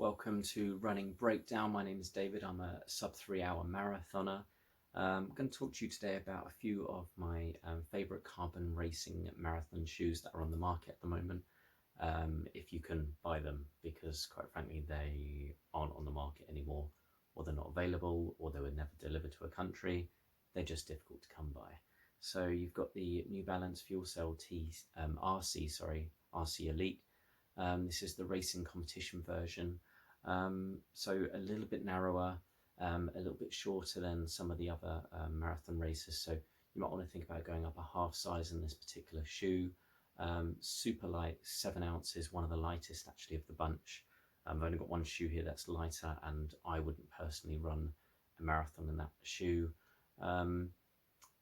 Welcome to Running Breakdown. My name is David. I'm a sub 3 hour marathoner. I'm going to talk to you today about a few of my favorite carbon racing marathon shoes that are on the market at the moment. If you can buy them, because quite frankly they aren't on the market anymore, or they're not available, or they were never delivered to a country. They're just difficult to come by. So you've got the New Balance Fuel Cell RC Elite. This is the racing competition version. So a little bit narrower, a little bit shorter than some of the other marathon races. So you might want to think about going up a half size in this particular shoe. Super light, 7 ounces, one of the lightest actually of the bunch. I've only got one shoe here that's lighter, and I wouldn't personally run a marathon in that shoe.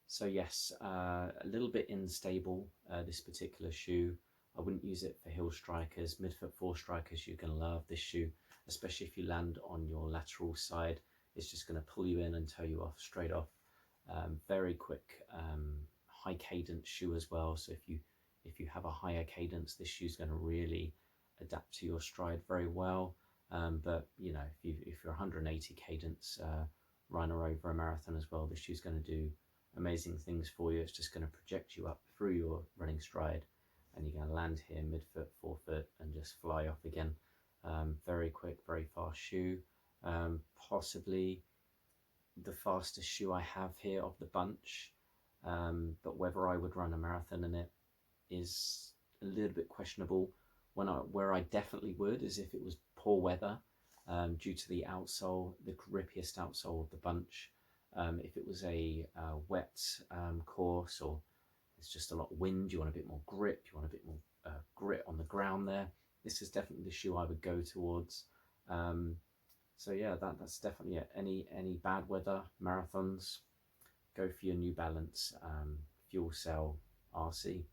So yes, a little bit unstable, this particular shoe. I wouldn't use it for hill strikers. Midfoot 4 strikers, you're going to love this shoe, especially if you land on your lateral side. It's just going to pull you in and tow you off straight off. Very quick, high cadence shoe as well. So if you have a higher cadence, this shoe is going to really adapt to your stride very well. But you know, if you're 180 cadence runner over a marathon as well, this shoe is going to do amazing things for you. It's just going to project you up through your running stride, and you're going to land here midfoot, forefoot, and just fly off again. Very quick, very fast shoe. Possibly the fastest shoe I have here of the bunch, but whether I would run a marathon in it is a little bit questionable. Where I definitely would is if it was poor weather, due to the outsole, the grippiest outsole of the bunch. If it was a wet course, or it's just a lot of wind, you want a bit more grip, you want a bit more grit on the ground there, this is definitely the shoe I would go towards. So yeah, that's definitely it. Any bad weather marathons, go for your New Balance Fuel Cell RC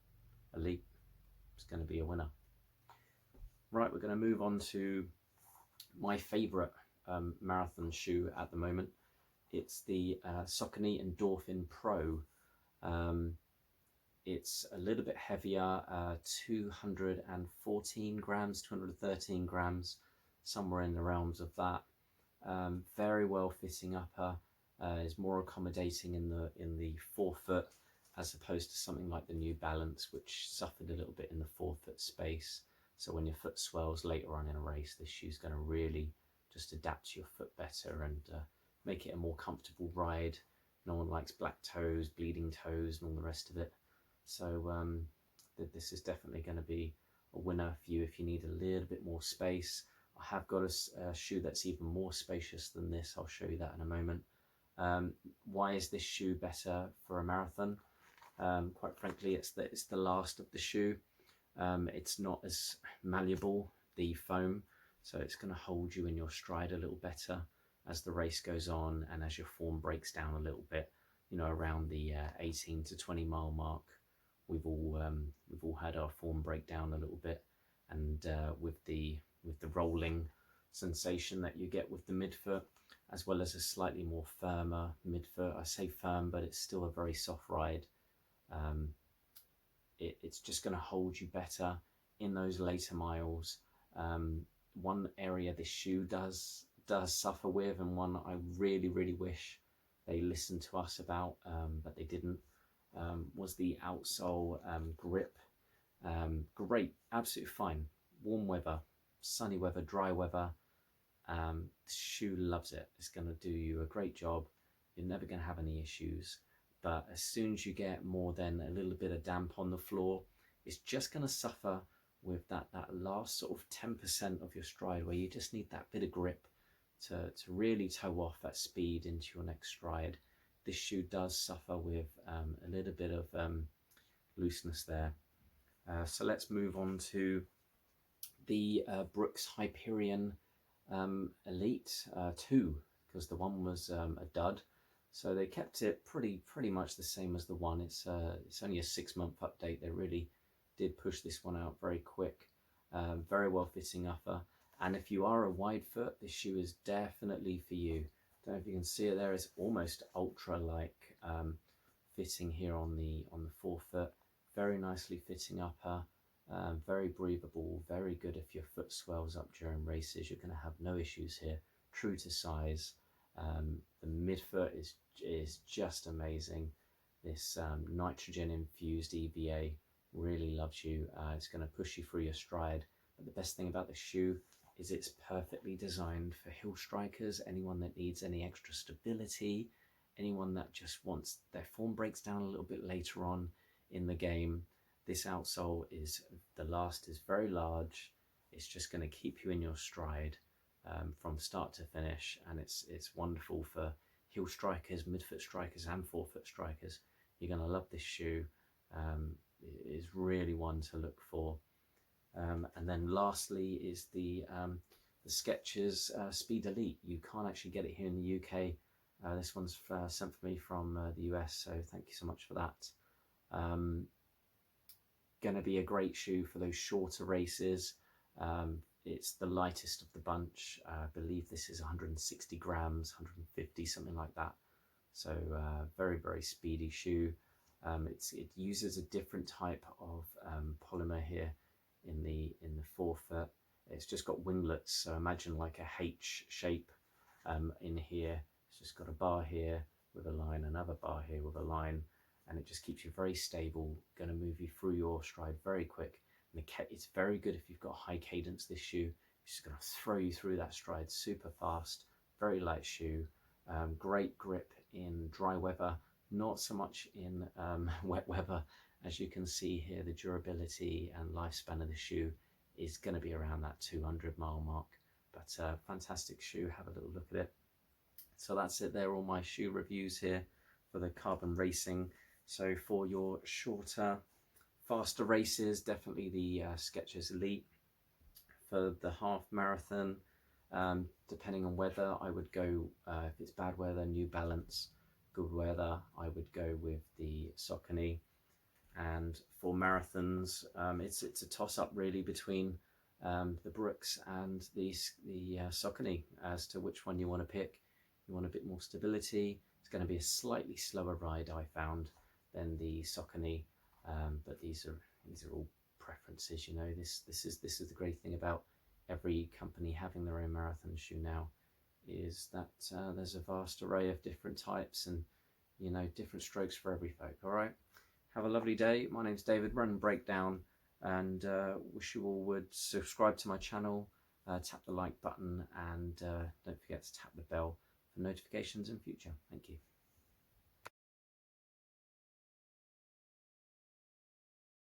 Elite. It's going to be a winner. Right, we're going to move on to my favorite marathon shoe at the moment. It's the Saucony Endorphin Pro. It's a little bit heavier, 214 grams, 213 grams, somewhere in the realms of that. Very well fitting upper, is more accommodating in the forefoot, as opposed to something like the New Balance, which suffered a little bit in the forefoot space. So when your foot swells later on in a race, this shoe's going to really just adapt to your foot better and make it a more comfortable ride. No one likes black toes, bleeding toes, and all the rest of it. So this is definitely going to be a winner for you if you need a little bit more space. I have got a shoe that's even more spacious than this. I'll show you that in a moment. Why is this shoe better for a marathon? Quite frankly, it's the last of the shoe. It's not as malleable, the foam, so it's going to hold you in your stride a little better as the race goes on, and as your form breaks down a little bit. You know, around the 18 to 20 mile mark, we've all had our form break down a little bit, and with the rolling sensation that you get with the midfoot, as well as a slightly more firmer midfoot. I say firm, but it's still a very soft ride. It's just going to hold you better in those later miles. One area this shoe does suffer with, and one I really wish they listened to us about, but they didn't, was the outsole grip. Great, absolutely fine. Warm weather, sunny weather, dry weather, the shoe loves it. It's going to do you a great job. You're never going to have any issues. But as soon as you get more than a little bit of damp on the floor, it's just going to suffer with that last sort of 10% of your stride, where you just need that bit of grip to really tow off at speed into your next stride. This shoe does suffer with a little bit of looseness there. So let's move on to the Brooks Hyperion Elite 2, because the one was a dud. So they kept it pretty much the same as the one. It's only a 6-month update. They really did push this one out very quick. Very well fitting upper. And if you are a wide foot, this shoe is definitely for you. Don't know if you can see it there. It's almost ultra-like fitting here on the forefoot. Very nicely fitting upper. Very breathable, very good if your foot swells up during races. You're going to have no issues here. True to size. The midfoot is just amazing. This nitrogen infused EVA really loves you. It's going to push you through your stride. But the best thing about the shoe is it's perfectly designed for hill strikers, anyone that needs any extra stability, anyone that just wants their form breaks down a little bit later on in the game. This outsole is, the last is very large. It's just going to keep you in your stride from start to finish, and it's wonderful for heel strikers, midfoot strikers, and forefoot strikers. You're going to love this shoe. It is really one to look for. And then lastly is the Skechers Speed Elite. You can't actually get it here in the UK. This one's sent for me from the US, so thank you so much for that. Going to be a great shoe for those shorter races. It's the lightest of the bunch. I believe this is 160 grams, 150, something like that. So very, very speedy shoe. It uses a different type of polymer here in the forefoot. It's just got winglets, so imagine like a H shape in here. It's just got a bar here with a line, another bar here with a line, and it just keeps you very stable, going to move you through your stride very quick. And it's very good if you've got high cadence, this shoe. It's just going to throw you through that stride super fast. Very light shoe. Great grip in dry weather, not so much in wet weather. As you can see here, the durability and lifespan of the shoe is going to be around that 200-mile mark. But fantastic shoe, have a little look at it. So that's it, they're all my shoe reviews here for the carbon racing. So for your shorter, faster races, definitely the Skechers Elite. For the half marathon, depending on weather, I would go, if it's bad weather, New Balance. Good weather, I would go with the Saucony. And for marathons, it's a toss-up really between the Brooks and the Saucony as to which one you want to pick. You want a bit more stability. It's going to be a slightly slower ride, I found, than the Saucony, but these are all preferences. You know, this is the great thing about every company having their own marathon shoe now, is that there's a vast array of different types and, you know, different strokes for every folk. All right, have a lovely day. My name's David, Run and Breakdown, and wish you all would subscribe to my channel, tap the like button, and don't forget to tap the bell for notifications in future. Thank you.